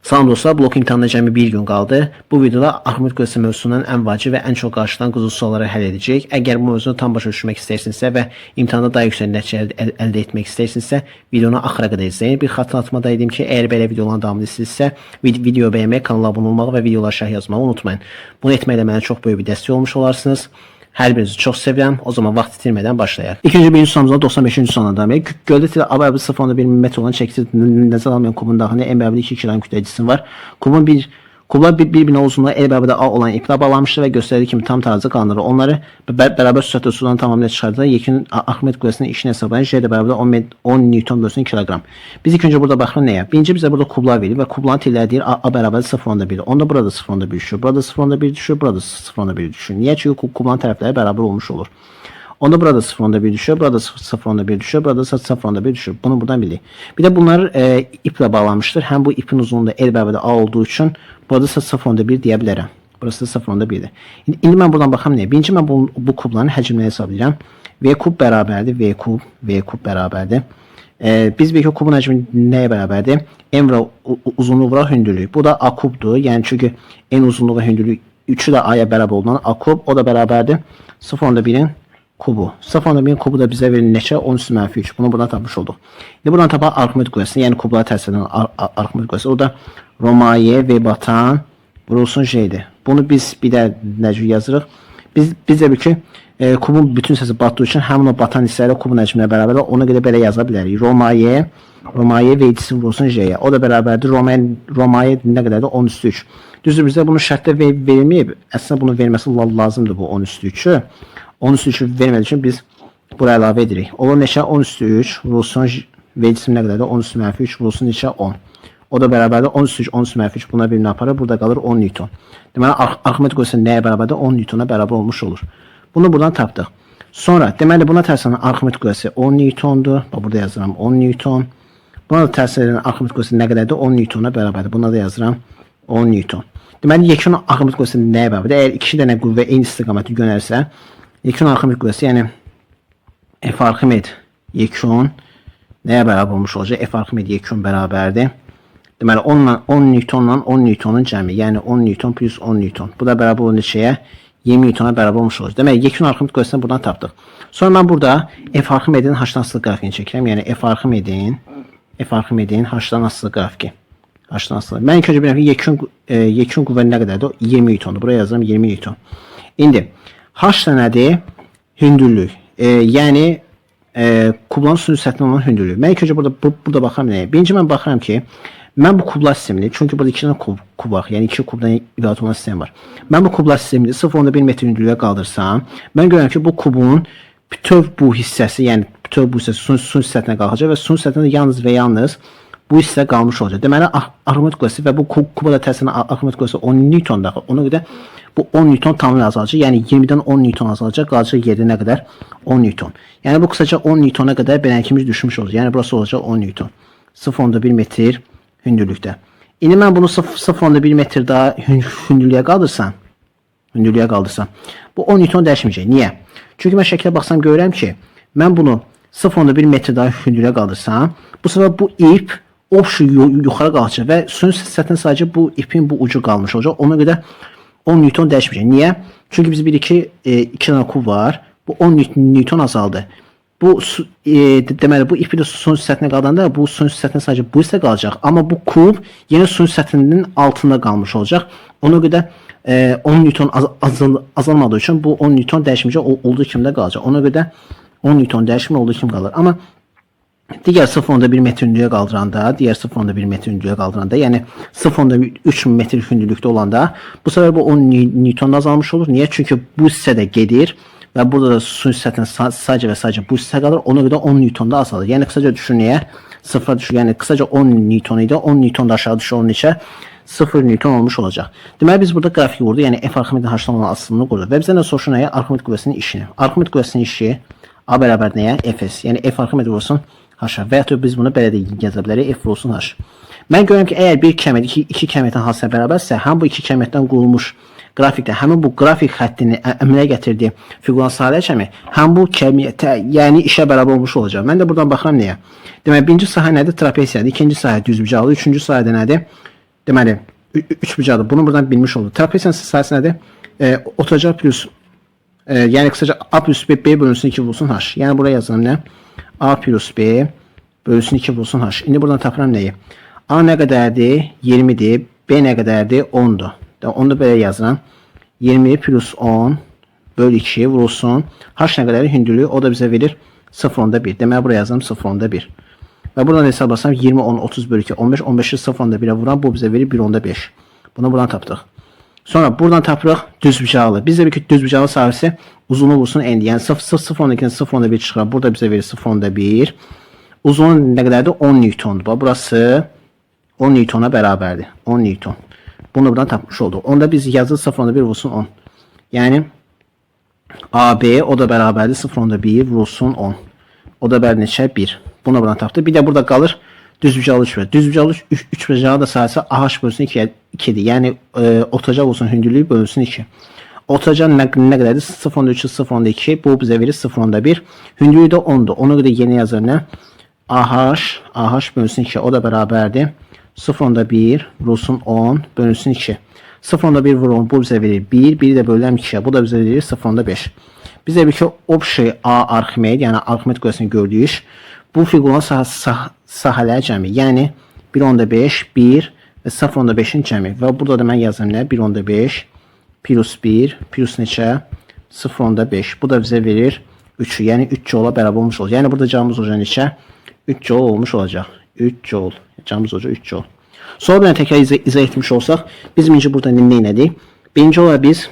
Salam dostlar, blok imtahanına cəmi bir gün qaldı. Bu videoda arxmetrik qüvvəsi mövzusundan ən vacib və ən çox qarşıdan qızıl sualları həll edəcəyik. Əgər bu mövzunu tam başa düşmək istəyirsinizsə və imtahanda daha yüksək nəticə əldə etmək istəyirsinizsə, videonu axıra qədər izləyin. Bir xatırlatma da edim ki, əgər belə videoların davamını istəyirsinizsə, video bəyənmək, kanala abunə olmağı və videolara şərh yazmağı unutmayın. Bunu etməklə mənə çox böyük bir dəstək olmuş olarsınız. Hər birinizi çox sevirəm. O zaman vaxt itirmədən başlayaq. İkinci birinci sualımızda 95-ci sualına davam edelim. Göldə tilə AB 0.1 mm olan çəkisi nəzərə almayan kubun daxilində M bərabər 2 km kütləcisinin var. Kublar bir-birinə uzunluğu L bərabər A olan iplə bağlanmışdır və göstərildiyi kimi tam tarazı qaldırır. Onları bərabər sürətlə sudan tamamilə çıxardılar. Yekun arxmetrik qüvvəsinin işini hesablayan J də bərabər 10 Newton bölsün kiloqram. Biz ilk öncə burada baxırıq nəyə? Birinci bizə burada kublar verir və kubların tilləri deyir A bərabər 0.1. Onda burada 0.1 düşür, burada 0.1 düşür, burada 0.1 düşür. Niyə? Çünki kubların tərəfləri bərabər olmuş olur. Onda burada 0.1 düşür, burada 0.1 düşür, burada 0.1 düşür. Bunu buradan bilirik. Bir də bunlar iplə bağlanmışdır. Həm bu ipin uzunluğu L bərabər A olduğu üçün burada 0.1 deyə bilərəm. Burası 0.1-dir. İndi mən buradan baxam nəyə? Birinci mən bu kubların həcmini hesablayacağım. V kub bərabərdir, V kub bərabərdir. Biz bir kubun həcmi nəyə bərabərdir? M və uzunluğu vuraq hündürlüyü. Bu da A kubdur. Yəni çünki N uzunluğu və hündürlüyü 3'ü də A'ya bərabər olduğundan A kub, o da bərabərdir 0.1'in kubu. 0.1'in kubu da bizə verir neçə? 10 üstü mənfi 3. Bunu buradan tapmış olduq. İndi buradan tapaq arxmetrik qüvvəsini, yəni kublara təsir edən arxmetrik qüvvəsi. O da Romaye V batan vurulsun J'dir. Bunu biz bir də necə yazırıq? Biz də bir ki kubun bütün hissəsi batdığı üçün həmin o batan hissələri kubun həcminə bərabərdir. Ona görə belə yaza bilərik. Romaye V itisi vurulsun J'yə. O da bərabərdir. Romaye nə qədərdir? 10 üstü 3. Düzdür, bizə bunu şərtdə verilməyib. Əslində bunu verməsi lazımdır bu 10 üstü 3'ü. 10 üstü 3'ü vermədiyi üçün biz buraya əlavə edirik. Olur neçə? 10 üstü 3 vurulsun V cisim nə qədərdir? 10 üstü mənfi 3 vurulsun neçə? 10. O da bərabərdir 10 üstü 3, 10 üstü mənfi 3 buna birini aparır. Burada qalır 10 Newton. Deməli arxmetrik qüvvəsi nəyə bərabərdir? 10 Newtona bərabər olmuş olur. Bunu buradan tapdıq. Sonra deməli buna təsir edən arxmetrik qüvvəsi 10 Newtondur. Bax burada yazıram 10 Newton. Buna da təsir edən arxmetrik qüvvəsi nə qədərdir? 10 Newtona bərabərdir. Buna da yazıram 10 Newton. Deməli yekun arxmetrik qüvvəsi nəyə bərabərdir? Əgər iki dənə qüvvə eyni istiqaməti yönəlsə, yekun arxmetrik qüvvəsi, yəni F arximed yekun nəyə bərabər olmuş olacaq? F arximed yekun bərabərdir. Deməli 10 Newtonla 10 Newtonun cəmi, yəni 10 Newton plus 10 Newton. Bu da bərabər olur neçəyə? 20 Newtona bərabər olmuş olacaq. Deməli yekun arxmetrik qüvvəsini buradan tapdıq. Sonra mən burada F arximedin H-dan asılı qrafikini çəkirəm. Yəni F arximedin H-dan asılı qrafiki. H-dan asılı. Mən ilk öncə bilirəm ki yekun qüvvə nə qədərdir? 20 Newtondur. Buraya yazıram 20 Newton. İndi H da nədir? Hündürlük. Yəni kubların sürü səthinin olan hündürlüyü. Mən ilk öncə burada baxıram nəyə? Birinci mən baxıram ki, mən bu kublar sistemini, çünki burada 2 dənə kub var, yəni 2 kubdan ibarət olan sistem var. Mən bu kublar sistemini 0.1 metr hündürlüyə qaldırsam, mən görürəm ki, bu kubun bütöv bu hissəsi, yəni bütöv bu hissəsi sun hissətinə qalacaq və sun hissətinə yalnız və yalnız bu hissə qalmış olacaq. Deməli, arxmetrik qüvvəsi və bu kuba da təsir edən arxmetrik qüvvəsi 10 Newton daxil. Ona görə bu 10 Newton tamamilə azalacaq. Yəni 20-dən 10 Newton azalacaq. Qalacaq yerdə nə qədər? 10 Newton. Yəni bu qısaca 10 Newtona qədər belənkimiz düşmüş olacaq. Yəni burası olacaq 10 Newton. 0.1 metr hündürlükdə. İndi mən bunu 0.1 metr daha hündürlüyə qaldırsam, bu 10 Newton dəyişməyəcək. Niyə? Çünki mən şəklə baxsam görürəm ki, mən bunu 0.1 metr daha hündürlüyə qaldırsam, bu sefer bu ip yuxarı qalacaq və suyun səthində sadəcə bu ipin bu ucu qalmış olacaq. Ona görə 10 Newton dəyişməyəcək. Niyə? Çünki bizim bir iki dənə kub var. Bu 10 Newton azaldı. Bu deməli bu ipi də suyun səthinə qaldanda bu suyun səthinə sadəcə bu hissə qalacaq. Amma bu kub yenə suyun səthinin altında qalmış olacaq. Ona görə 10 Newton azalmadığı üçün bu 10 Newton dəyişməyəcək, olduğu kimi də qalacaq. Ona görə 10 Newton dəyişmə olduğu kimi qalır. Amma digər 0.1 metr hündürlüyə qaldıranda, yəni 0.3 metr hündürlükdə olanda bu sefer bu 10 Newton azalmış olur. Niyə? Çünki bu hissə də gedir və burada da suyun səthinə sadəcə və sadəcə bu hissə qalır. Ona görə 10 Newton da azalır. Yəni qısaca düşün nəyə? Sıfıra düşür. Yəni qısaca 10 Newton idi. 10 Newton da aşağı düşür. Onun neçə? 0 Newton olmuş olacaq. Deməli biz burada qrafiki vurduq. Yəni F arximedin H-dan olan asılını qurduq. Və bizə nə soruşur nəyə? Arximed qüvvəsinin işini. Arximed qüvvəsinin işi A bərabər nəyə? Fs. Yəni F arximed vurulsun H. Və ya biz bunu belə də yaza bilərik. F vurulsun H. Mən görürəm ki, əgər bir kəmət iki kəmətin hansına bərabərsə, həm bu iki kəmətdən qurulmuş qrafikdə həmin bu qrafik xəttini əmələ gətirdiyi figurant sahələr kimi həm bu kəmiyyətə, yəni işə bərabər olmuş olacaq. Mən də buradan baxıram nəyə? Deməli, birinci sahə nədir? Trapesiyadır. İkinci sahə düzbucaqlı. Üçüncü sahədə nədir? Deməli, 3 bucaqdır. Bunu buradan bilmiş oldu. Trapesiyanın sahəsi nədir? Otaca plus yəni kısaca A plus B bölünsün 2 vurulsun H. Yəni buraya yazıram nə? A plus B bölünsün 2 vurulsun H. İndi buradan tapıram nəyi? A nə qədərdir? 20'dir. B nə qədərdir? 10'dur. Onu da belə yazıram. 20 plus 10 bölü 2 vurulsun. H nə qədərdir? Hündürlüyü. O da bizə verir 0.1. Deməli buraya yazıram 0.1. Və buradan hesablasam 20, 10, 30 bölü 2, 15. 15'i 0.1'e vuran bu bizə verir 1.5. Bunu buradan tapdıq. Sonra buradan tapırıq düzbucaqlı. Biz dedik ki düzbucaqlı sahəsi uzunluğu vursun endi. Yəni 0.2'dən 0.1 çıxır. Burada bizə verir 0.1. Uzunluğu nə qədərdir? 10 Newtondur. Burası 10 Newtona bərabərdir. 10 Newton. Bunu buradan tapmış olduq. Onda biz yazı 0.1 vursun 10. Yəni AB o da bərabərdir 0.1 vursun 10. O da bərabər neçə? 1. Bunu buradan tapdıq. Bir də burada qalır düzbucaqlı 3. Düzbucaqlı 3 bucağı da sahəsi AH bölünsün 2'dir. Yəni otacaq olsun hündürlüyü bölünsün 2. Otacaq nə qədərdir? 0.3, 0.2. Bu bizə verir 0.1. Hündürlüyü də 10'dur. Ona görə yeni yazır nə? AH bölünsün 2. O da bərabərdir 0.1 vurulsun 10 bölünsün 2. 0.1 vurulun bu bizə verir 1. 1'i də bölürəm 2'ye. Bu da bizə verir 0.5. Bizə bir ki общий A Arximed, yəni Arximed qüvvəsini gördük. Bu fiqurun sahələri cəmi, yəni 1.5, 1 və 0.5'in cəmi. Və burada da mən yazım nə? 1.5 plus 1 plus neçə? 0.5. Bu da bizə verir 3'ü, yəni 3 joule bərabər olmuş olacaq. Yəni burada cəmimiz olacaq neçə? 3 joule olmuş olacaq. 3 joule. Cəmimiz olacaq 3 joule. Sonra bir təkrar izah etmiş olsaq, biz birinci burada nə elədik? Birinci olaraq biz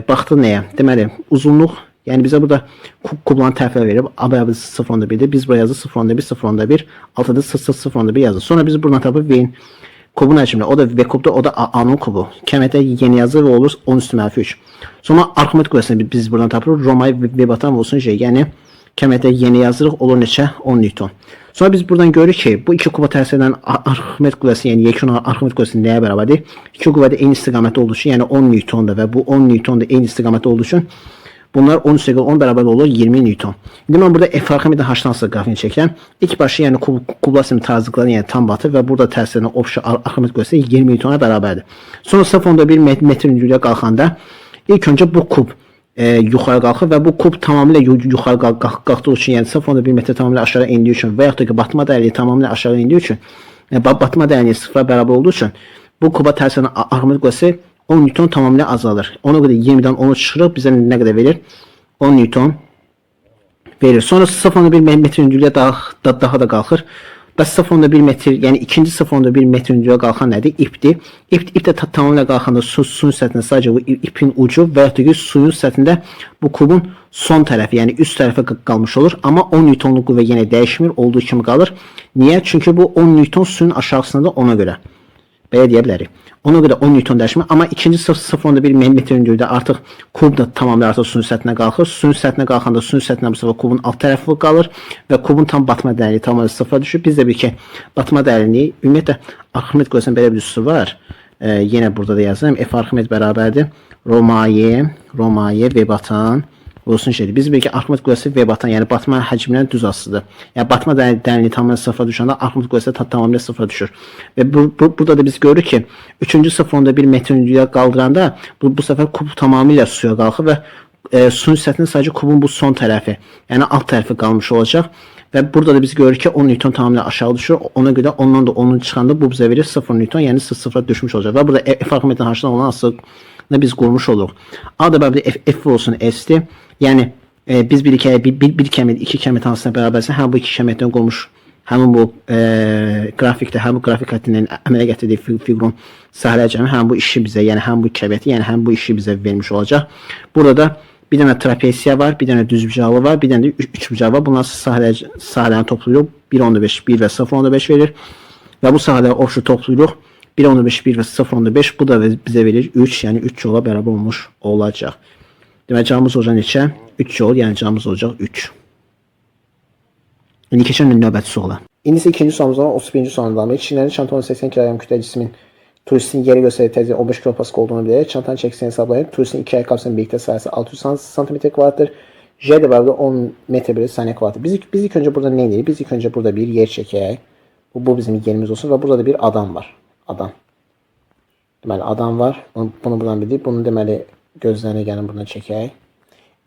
baxdıq nəyə? Deməli, uzunluq, yəni bizə burada kubların tərəfləri verib, A bərabər 0.1'dir. Biz buraya yazdı 0.1, 0.1, altıda 0.1 yazdı. Sonra biz buradan tapıb V'nin kubun həcmini, o da V kubdur, o da A'nın kubu. Kəmətə yeni yazır və olur 10 üstü mənfi 3. Sonra Arximed qüvvəsini biz buradan tapırıq. Roma'yı V batan olsun şey, yəni kəmətə yeni yazırıq, olur neçə? 10 Newton. Sonra biz buradan görürük ki, bu iki kuba təsir edən Arximed qüvvəsi, yəni yekun Arximed qüvvəsi nəyə bərabərdir? İki qüvvə də eyni istiqamətdə olduğu üçün, yəni 10 Newtonda və bu 10 Newton da eyni istiqamətdə olduğu üçün bunlar 10 üstə 10 bərabər olur 20 Newton. İndi mən burada F Arximedin H-dan asılı qrafini çəkirəm. İlk başı yəni kublar simtazlıqları yəni tam batır və burada təsir edən общий Arximed qüvvəsi 20 Newtona bərabərdir. Sonra 0.1 metr hündürlüyə qalxanda ilk öncə bu kub yuxarı qalxır və bu kub tamamilə yuxarı qalxdığı üçün, yəni 0.1 metr tamamilə aşağı indiyi üçün və yaxud da ki batma dəyərliyi tamamilə aşağı indiyi üçün, batma dəyərliyi sıfıra bərabər olduğu üçün bu kuba təsir edən Arximed qüvvəsi 10 Newton tamamilə azalır. Ona görə 20'den 10'u çıxırıq, bizə nə qədər verir? 10 Newton verir. Sonra 0.1 metr hündürlüyə daha da qalxır. Bəs 0.1 metr, yəni ikinci 0.1 metr hündürlüyə qalxan nədir? İpdir. İp də tamamilə qalxanda suyun səthində sadəcə bu ipin ucu və yaxud da ki suyun səthində bu kubun son tərəfi, yəni üst tərəfə qalmış olur. Amma 10 Newtonluq qüvvə yenə dəyişmir, olduğu kimi qalır. Niyə? Çünki bu 10 Newton suyun aşağısında ona görə. Belə deyə bilərik. Ona görə 10 Newton dəyişmir. Amma ikinci 0.1 metr hündürlükdə artıq kub da tamamilə artıq suyun səthinə qalxır. Suyun səthinə qalxanda suyun səthinə bu səfər kubun alt tərəfi qalır və kubun tam batma dəyərliyi tamamilə sıfıra düşür. Biz də bir ki batma dəyərliyi ümumiyyətlə Arximed qüvvəsinin belə bir üssü var. Yenə burada da yazıram. F Arximed bərabərdir Romaye V batan olsun şeydir. Biz bir ki Arximed qüvvəsi V batan, yəni batma həcmindən düz asılıdır. Yəni batma dəyərliyi tamamilə sıfıra düşəndə Arximed qüvvəsi tamamilə sıfıra düşür. Və burada da biz görürük ki, 3-cü 0.1 metr hündürlüyə qaldıranda bu səfər kub tamamilə suya qalxır və suyun səthində sadəcə kubun bu son tərəfi, yəni alt tərəfi qalmış olacaq. Və burada da biz görürük ki 10 Newton tamamilə aşağı düşür. Ona görə ondan da 10'u çıxanda bu bizə verir 0 Newton, yəni sıfıra düşmüş olacaq. Və burada F Arximedin H-dan olan asılını biz qurmuş oluruq. A da bərabərdir F olsun S-dir. Yəni biz bir kəmət, iki kəmət hansına bərabərsə, həm bu iki kəmətdən qurmuş, həmin bu qrafikdə, həm bu qrafik xəttinin əmələ gətirdiyi fiqurun sahələri cəmi, həm bu işi bizə, yəni həm bu kəməti, yəni həm bu işi bizə vermiş olacaq. Burada da bir dənə trapesiya var, bir dənə düzbucağı var, bir dənə də üçbucağı var. Bunlar sahələrini toplayırıq. 1.5, 1 və 0.5 verir. Və bu sahələri общий toplayırıq. 1.5, 1 və 0.5, bu da bizə verir 3, yəni 3 joule bərabər olmuş olacaq. Demək, cavabımız olacaq neçə? 3 joule, yəni cavabımız olacaq 3. İndi keçən növbəti suala. İndi isə ikinci sualımız var, 31-ci sualın davamı. Çinlərin çantanın 80 kg kütlə cismin turistin yeri göstərir təzyiq 15 kilopascal olduğunu bilir. Çantanın çəkisini hesablayın. Turistin 2 ayaqqabısının birlikdə sayısı 600 cm kvadratdır. J də bərabər 10 metr bölü saniyə kvadratdır. Biz ilk öncə burada nə edirik? Biz ilk öncə burada bir yer çəkək. Bu bizim yerimiz olsun və burada da bir adam var. Adam. Deməli adam var. Bunu buradan bildik. Bunu deməli gözlərinə gəlin buradan çəkək.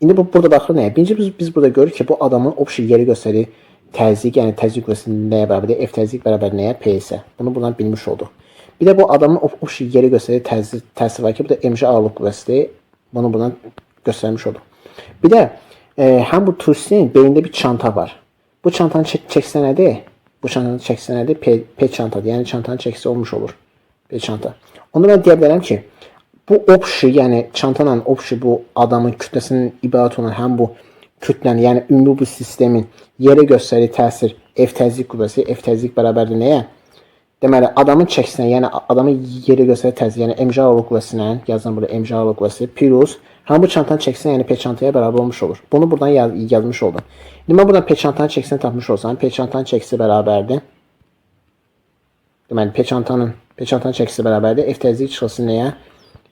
İndi burada baxır nəyə? Birinci biz burada görürük ki, bu adamın option yeri göstərir. Təzyiq, yəni təzyiq qüvvəsi nəyə bərabərdir? F təzyiq bərabər nəyə? P isə. Bunu buradan bilmiş olduq. Bir də bu adamın option yeri göstərir təsir var ki, bu da mc ağırlıq qüvvəsidir. Bunu buradan göstərmiş olduq. Bir də həm bu turistin belində bir çanta var. Bu çantanın çəkisi nədir? Bu çantanın çəkisi nədir? P çantadır. Yəni çantanın çəkisi olmuş olur. P çanta. Onda mən deyə bilərəm ki, bu option, yəni çantanın option bu adamın kütləsinin ibarət olan həm bu kütlənin, yəni ümumi bu sistemin yerə göstərir təsir F təzyiq qüvvəsi. F təzyiq bərabərdir nəyə? Deməli, adamın çəkisinə, yəni adamın yerə göstərir təsir, yəni mc ağırlıq qüvvəsinə, yazılan burada mc ağırlıq qüvvəsi plus həm bu çantanın çəkisinə, yəni P çantaya bərabər olmuş olur. Bunu buradan yazmış oldum. İndi mən buradan P çantanın çəkisini tapmış olsam, P çantanın çəkisi bərabərdir. Deməli, P çantanın çəkisi bərabərdir. F təzyiq çıxılsın nəyə?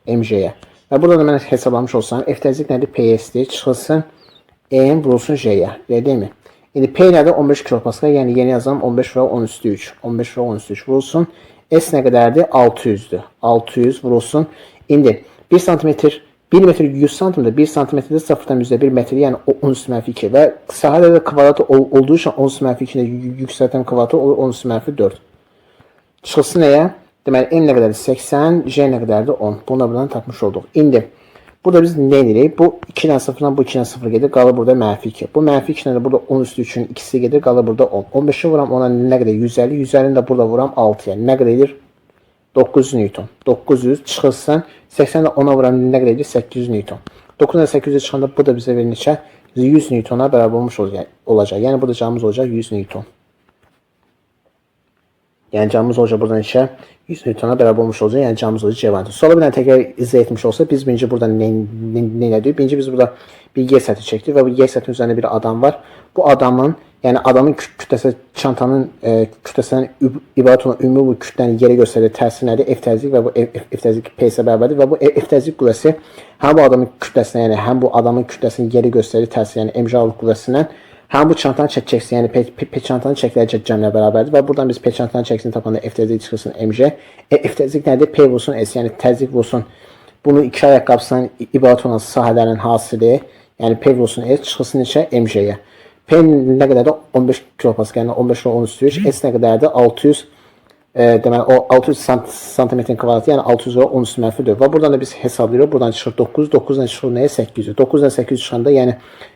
mc-yə. Və burada da mən hesablamış olsam, F təzyiq nədir? PS-dir. Çıxılsın M vurulsun J-yə. Deyil mi? İndi P nədir? 15 kilopascal. Yəni yeni yazalım 15 və 10 üstü 3. 15 və 10 üstü 3 vurulsun. S nə qədərdir? 600'dür. 600 vurulsun. İndi 1 santimetr 1 metr 100 santimdir. 1 santimetrdə 0,1 metr, yəni 10 üstü mənfi 2 və sahədə də kvadratı olduğu üçün 10 üstü mənfi 2 ilə yüksəltən kvadratı olur 10 üstü mənfi 4. Çıxılsın nəyə? Deməli, M nə qədərdir? 80, J nə qədərdir? 10. Bunu da buradan tapmış olduq. İndi burada biz nə edirik? Bu 2 ilə 0-dan bu 2 ilə 0 gedir, qalır burada mənfi 2. Bu mənfi 2 ilə də burada 10 üstü 3-ün ikisi gedir, qalır burada 10. 15'i vuram ona nə qədər? 150, 150'ni də burada vuram 6-ya. Nə qədər edir? 900 Newton. 900 çıxılsın. 80 də 10'a vuram nə qədər edir? 800 Newton. 9'dan 800'e çıxanda bu da bizə verir neçə? 100 Newton'a bərabər olmuş olacaq. Yəni burada cavabımız olacaq 100 Newton. Yəni cavabımız olacaq buradan neçə? 100 Newton'a bərabər olmuş olacaq. Yəni cavabımız olacaq C variantı. Sonra bir dənə təkrar izah etmiş olsa biz birinci burada nə edirik? Birinci biz burada bir yer səthi çəkdik və bu yer səthinin üzərində bir adam var. Bu adamın, yəni adamın kütləsi çantanın kütləsindən ibarət olan ümumi bu kütlənin yerə göstərdiyi təsir nədir? F təzyiq və bu F təzyiq P isə bərabərdir və bu F təzyiq qüvvəsi həm bu adamın kütləsinə, yəni həm bu adamın kütləsinin yerə göstərdiyi təsir, yəni mc ağırlıq qüvvəsindən həm bu çantanın çəkisi, yəni P çantanın çəkiləri cəmlə bərabərdir və buradan biz P çantanın çəkisini tapanda F təzyiq çıxılsın mc. F təzyiq nədir? P vursun S, yəni təzyiq vursun. Bunun iki ayaqqabısından ibarət olan sahələrin hasili, yəni P vursun S çıxılsın neçə? mc-yə. P nə qədərdir? 15 kilopascal, yəni 15 və 10 üstü 3. S nə qədərdir? 600, deməli o 600 santimetrin kvadratı, yəni 600 və 10 üstü mənfi 4. Və buradan da biz hesablayırıq. Buradan çıxır 9, 9'dan çıxır nəyə? 800. 9'dan 800 çıxanda, yəni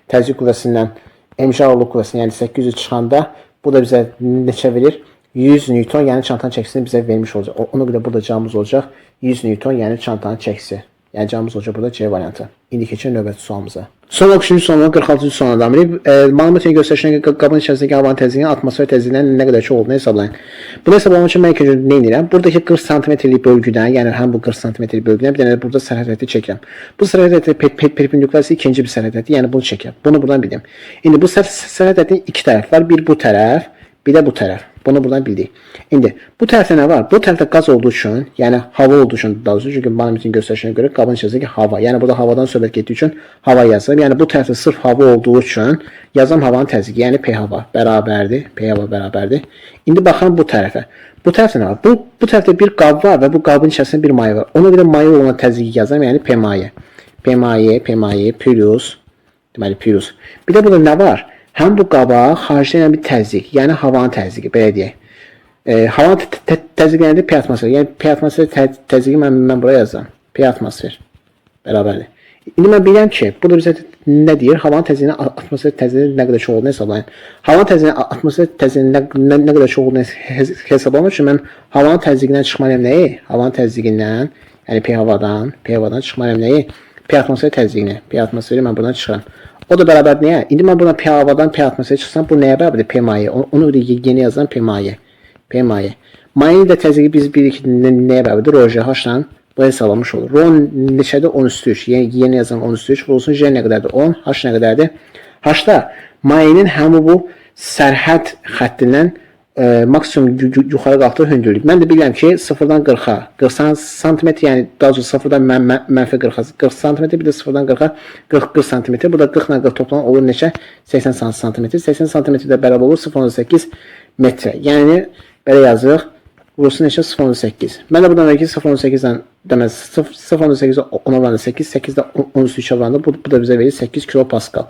təzyiq qüvvəsindən mc ağırlıq qüvvəsindən, yəni 800 çıxanda bu da bizə neçə verir? 100 Newton, yəni çantanın çəkisini bizə vermiş olacaq. Ona görə burada cavabımız olacaq 100 Newton, yəni çantanın çəkisi. Yəni cavabımız olacaq burada C variantı. İndi keçək növbəti sualımıza. Son 3-cü sualına 46-cı sualına davam edib. Məlumatın göstərişinə qabın içərisindəki havanın təzyiqinin atmosfer təzyiqindən nə qədər çox olduğunu hesablayın. Bunu hesablamaq üçün mən ilk öncə nə edirəm? Buradakı 40 cm-lik bölgüdən, yəni həm bu 40 cm-lik bölgüdən bir dənə burada sərhəd xətti çəkirəm. Bu sərhəd xətti perpendikular ikinci bir sərhəd xətti, yəni bunu çəkirəm. Bunu buradan bildim. İndi bu sərhəd xəttinin iki tərəf var. Bir bu tərəf, bir də bu tərəf. Bunu buradan bildik. İndi bu tərəfdə nə var? Bu tərəfdə qaz olduğu üçün, yəni hava olduğu üçün daha doğrusu, çünki manometrin göstərişinə görə qabın içərisindəki hava, yəni burada havadan söhbət getdiyi üçün hava yazılır. Yəni bu tərəfdə sırf hava olduğu üçün yazam havanın təzyiqi, yəni P hava bərabərdir. P hava bərabərdir. İndi baxın bu tərəfə. Bu tərəfdə nə var? Bu tərəfdə bir qab var və bu qabın içərisində bir maye var. Ona görə maye olan təzyiqi yazam, yəni P maye. P maye plus, deməli plus. Bir də burada nə var? Həm bu qaba xaricdən bir təzyiq, yəni havanın təzyiqi, belə deyək. Havanın təzyiqi nədir? P atmosfer. Yəni P atmosfer təzyiqi mən buraya yazıram. P atmosfer bərabərdir. İndi mən bilirəm ki, bu da bizə nə deyir? Havanın təzyiqinin atmosfer təzyiqinin nə qədər çox olduğunu hesablayın. Havanın təzyiqinin atmosfer təzyiqinin nə qədər çox olduğunu hesablamaq üçün mən havanın təzyiqindən çıxmalıyam nəyi? Havanın təzyiqindən, yəni P havadan çıxmalıyam nəyi? P atmosfer təzyiqini. P atmosferi mən buradan çıxıram. O da bərabər nəyə? İndi mən buradan P havadan P atmosferi çıxsam, bu nəyə bərabərdir? P maye. Onu yeni yazıram P maye. P maye. Mayenin də təzyiqi biz bilirik ki, nəyə bərabərdir? Rho H-la bu hesablamış olur. Rho neçədir? 10 üstü 3. Yeni yazıram 10 üstü 3. Bu olsun J nə qədərdir? 10. H nə qədərdir? H-da mayenin həmi bu sərhəd xəttindən maksimum yuxarı qalxdığı hündürlük. Mən də bilirəm ki, 0-dan 40-a, 40 cm, yəni daha doğrusu 0-dan mənfi 40-a, 40 cm, bir də 0-dan 40-a 40 cm. Bu da 40 ilə 40 toplam olur neçə? 80 cm. 80 cm də bərabər olur 0.8 metrə. Yəni belə yazırıq Vursun neçə? 0.8. Mən də buradan da ki 0.8-dən deməz 0.8-ə 10 oranında 8, 8-də 10 üstü 2 oranında bu da bizə verir 8 kilopascal.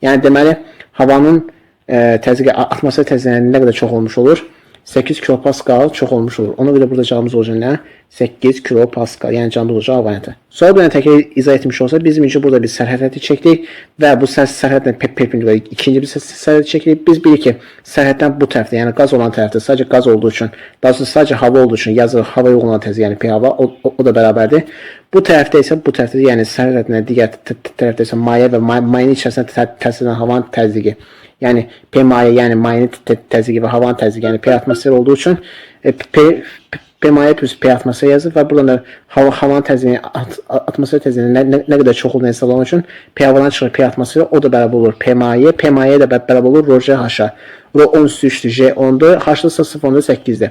Yəni deməli havanın təzyiqi atmosfer təzyiqinin nə qədər çox olmuş olur? 8 kilopascal çox olmuş olur. Ona görə burada cavabımız olacaq nə? 8 kilopascal. Yəni cavabımız olacaq A variantı. Sonra bir təkrar izah etmiş olsa biz birinci burada bir sərhəd xətti çəkdik və bu sərhədlə perpendikular ikinci bir sərhəd çəkirik. Biz bilirik ki, sərhəddən bu tərəfdə, yəni qaz olan tərəfdə sadəcə qaz olduğu üçün, daha doğrusu sadəcə hava olduğu üçün yazılır havaya uyğun olan təzyiq, yəni P hava o da bərabərdir. Bu tərəfdə isə yəni sərhədlə digər tərəfdə isə maye və mayenin içərisində təsir edən havanın təzyiqi. Yəni P maye, yəni mayenin təzyiqi və havanın təzyiqi, yəni P atmosfer olduğu üçün P maye plus P atmosfer yazılır və buradan da havanın təzyiqi, atmosfer təzyiqinin nə qədər çox olduğunu hesablamaq üçün P havadan çıxır P atmosferi, o da bərabər olur P maye də bərabər olur rho J H-a. Rho 10 üstü 3-dür, J 10-dur, H-lı 0.8-dir.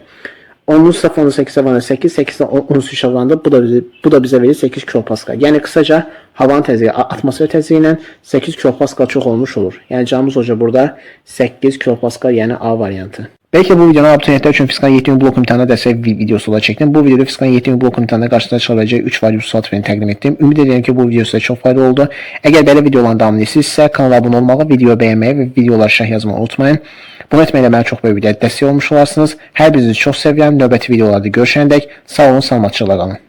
10'un 0.8'e var 8, 8'den 10 üstü oranında bu da bizə verir 8 kilopascal. Yəni kısaca havanın təzyiqi atmosfer təzyiqi ilə 8 kilopascal çox olmuş olur. Yəni cavabımız olacaq burada 8 kilopascal, yəni A variantı. Belki bu videonun abituriyentler üçün Fiskan 7. blok imtahanına dəstək videosu olaraq çəkdim. Bu videoda Fiskan 7. blok imtahanına qarşıda çıxacaq 3 vacib sual tipini təqdim etdim. Ümid edirəm ki, bu video sizə çox faydalı oldu. Əgər belə videoların davamını istəyirsinizsə, kanala abunə olmağı, video bəyənməyi və videoları şərh yazmağı unutmayın. Bunu etməklə mənə çox böyük bir dəstək olmuş olarsınız. Hər birinizi çox sevirəm. Növbəti videolarda görüşəndək sağ olun, salamatçılıqla qalın.